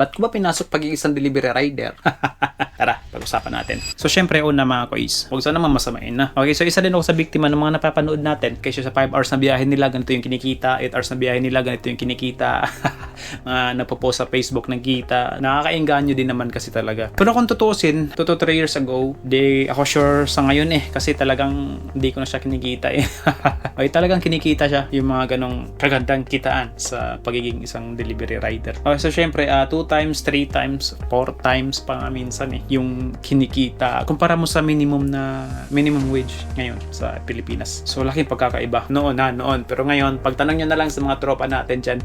Ba't ko ba pinasok pagiging isang delivery rider? Tara, pag-usapan natin. So, syempre, una mga kois, huwag sana naman masamain na. Okay, so isa din ako sa biktima ng mga napapanood natin. Kasi sa 5 hours na biyahe nila, ganito yung kinikita. 8 hours na biyahe nila, ganito yung kinikita. Mga napopost sa Facebook ng kita. Nakakainganyo din naman kasi talaga. Pero kung tutusin, 2 to 3 years ago, di ako sure sa ngayon kasi talagang hindi ko na siya kinikita Okay, talagang kinikita siya yung mga ganong kagandang kitaan sa pagiging isang delivery rider. Okay, so syempre, 2 times, 3 times, 4 times pa nga minsan yung kinikita. Kumpara mo sa minimum wage ngayon sa Pilipinas. So, laking pagkakaiba. Noon. Pero ngayon, pagtanong nyo na lang sa mga tropa natin dyan.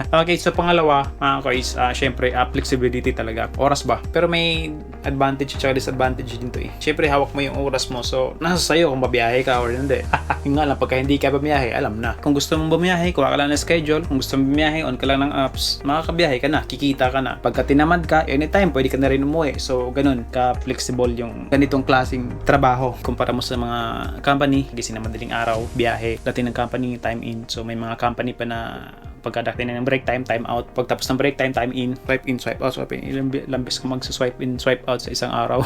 Okay, so pangalawa, mga guys, syempre, flexibility talaga. Oras ba? Pero may advantage at disadvantage din to Syempre, hawak mo yung oras mo. So, nasa sayo kung babiyahe ka or hindi. Yung nga lang, pagka hindi ka babiyahe, alam na. Kung gusto mong bumiyahe, kuha ka lang ng schedule. Kung gusto mong bumiyahe, on ka lang ng apps. Makakabiyahe ka na, kikita ka na. Pagka tinamad ka, anytime, pwede ka na rin umuwi. So, ganun, ka-flexible yung ganitong klaseng trabaho. Kumpara mo sa mga company, gising na madaling araw, biyahe, dating ng company, time in. So, may mga company pa na pagkadating na ng break time, time out. Pagtapos ng break time in, swipe out, swipe in. Ilang beses ka mag-swipe in, swipe out sa isang araw.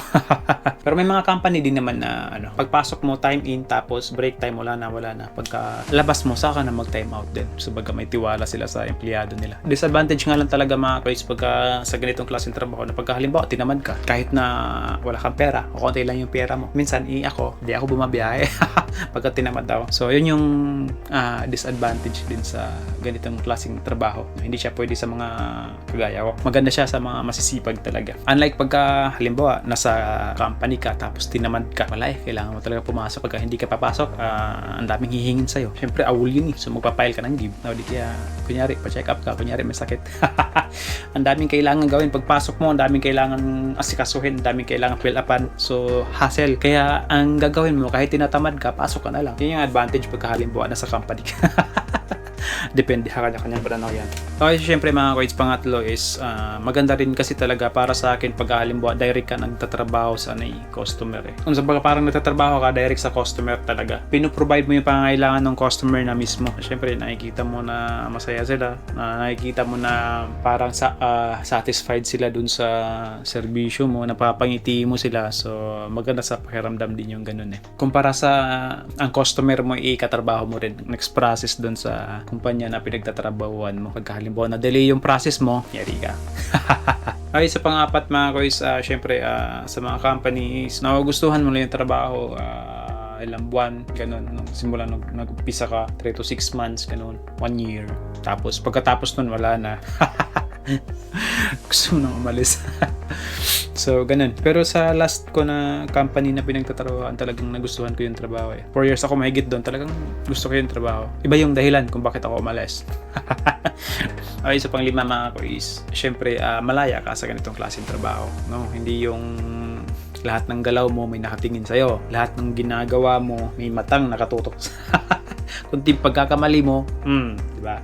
Pero may mga company din naman na pagpasok mo, time in, tapos break time, wala na. Pagka labas mo, saka na mag-time out din. So, baga may tiwala sila sa empleyado nila. Disadvantage nga lang talaga mga guys pagka sa ganitong klaseng trabaho na pagka halimbawa, tinamad ka, kahit na wala kang pera, o konti lang yung pera mo. Minsan, di ako bumabiyahe pagka tinamad daw. So, yun yung disadvantage din sa ganitong klaseng trabaho. Hindi siya pwede sa mga kagaya ko. Maganda siya sa mga masisipag talaga. Unlike pagka halimbawa nasa company ka tapos tinamad ka, wala kailangan mo talaga pumasok. Pagka hindi ka papasok, ang daming hihingin sa'yo. Siyempre, awol yun So, magpapile ka ng leave. O di kaya, kunyari, pa-check up ka, kunyari may sakit. Ang daming kailangan gawin. Pagpasok mo, ang daming kailangan asikasuhin, ang daming kailangan fill upan. So, hassle. Kaya, ang gagawin mo, kahit tinatamad ka, pasok ka na lang. Yun yung advantage pagka halimbawa nasa company ka. Depende sa kanya-kanyang pananaw yan. Okay, syempre mga koits, pangatlo is maganda rin kasi talaga para sa akin pag halimbawa direct ka nagtatrabaho sa customer Kung sa parang nagtatrabaho ka direct sa customer talaga, pinoprovide mo yung pangangailangan ng customer na mismo. Syempre nakikita mo na masaya sila, nakikita mo na parang satisfied sila dun sa serbisyo mo, napapangiti mo sila. So maganda sa pakiramdam din yung ganun Kumpara sa ang customer mo katrabaho mo rin, next process dun sa kumpanya na pinagtatrabahuan mo. Pagka halimbawa na delay yung process mo, yari ka. Okay, sa pang-apat mga kois, syempre sa mga companies, nagugustuhan mo lang yung trabaho, ilang buwan, ganun. Simula nag-umpisa ka, 3 to 6 months, ganun, 1 year. Tapos, pagkatapos nun, wala na. Gusto mo nang umalis. So, ganun. Pero sa last ko na company na pinagtatrabahoan, talagang nagustuhan ko yung trabaho 4 years ako mahigit doon. Talagang gusto ko yung trabaho. Iba yung dahilan kung bakit ako umalis. Okay, so pang-5 mga kois, syempre, malaya ka sa ganitong klaseng trabaho. No? Hindi yung lahat ng galaw mo may nakatingin sa'yo. Lahat ng ginagawa mo may matang nakatutok. Kunti pagkakamali mo, diba?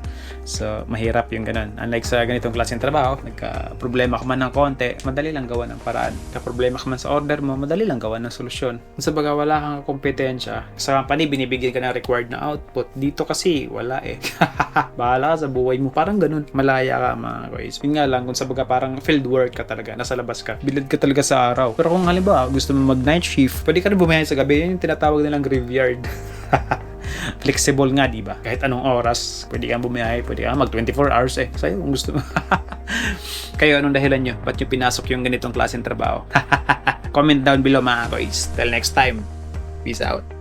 So, mahirap yung ganun. Unlike sa ganitong klaseng trabaho, nagka-problema ka man ng konti, madali lang gawa ng paraan. Nagka-problema ka man sa order mo, madali lang gawa ng solusyon. Kung sa baga wala kang kompetensya, sa company, binibigyan ka ng required na output. Dito kasi, wala Bahala ka sa buhay mo. Parang ganun. Malaya ka mga guys. Yun nga lang, kung sa baga parang field work ka talaga, nasa labas ka. Bilad ka talaga sa araw. Pero kung halimbawa, gusto mo mag-night shift, pwede ka rin bumiyahe sa gabi. Yun yung tinatawag nilang graveyard. Flexible nga, di ba? Kahit anong oras, pwede kang bumiyahe, pwede kang mag 24 hours sa'yo kung gusto mo. Kayo, anong dahilan nyo? Ba't nyo pinasok yung ganitong klaseng trabaho? Comment down below mga kois. Till next time. Peace out.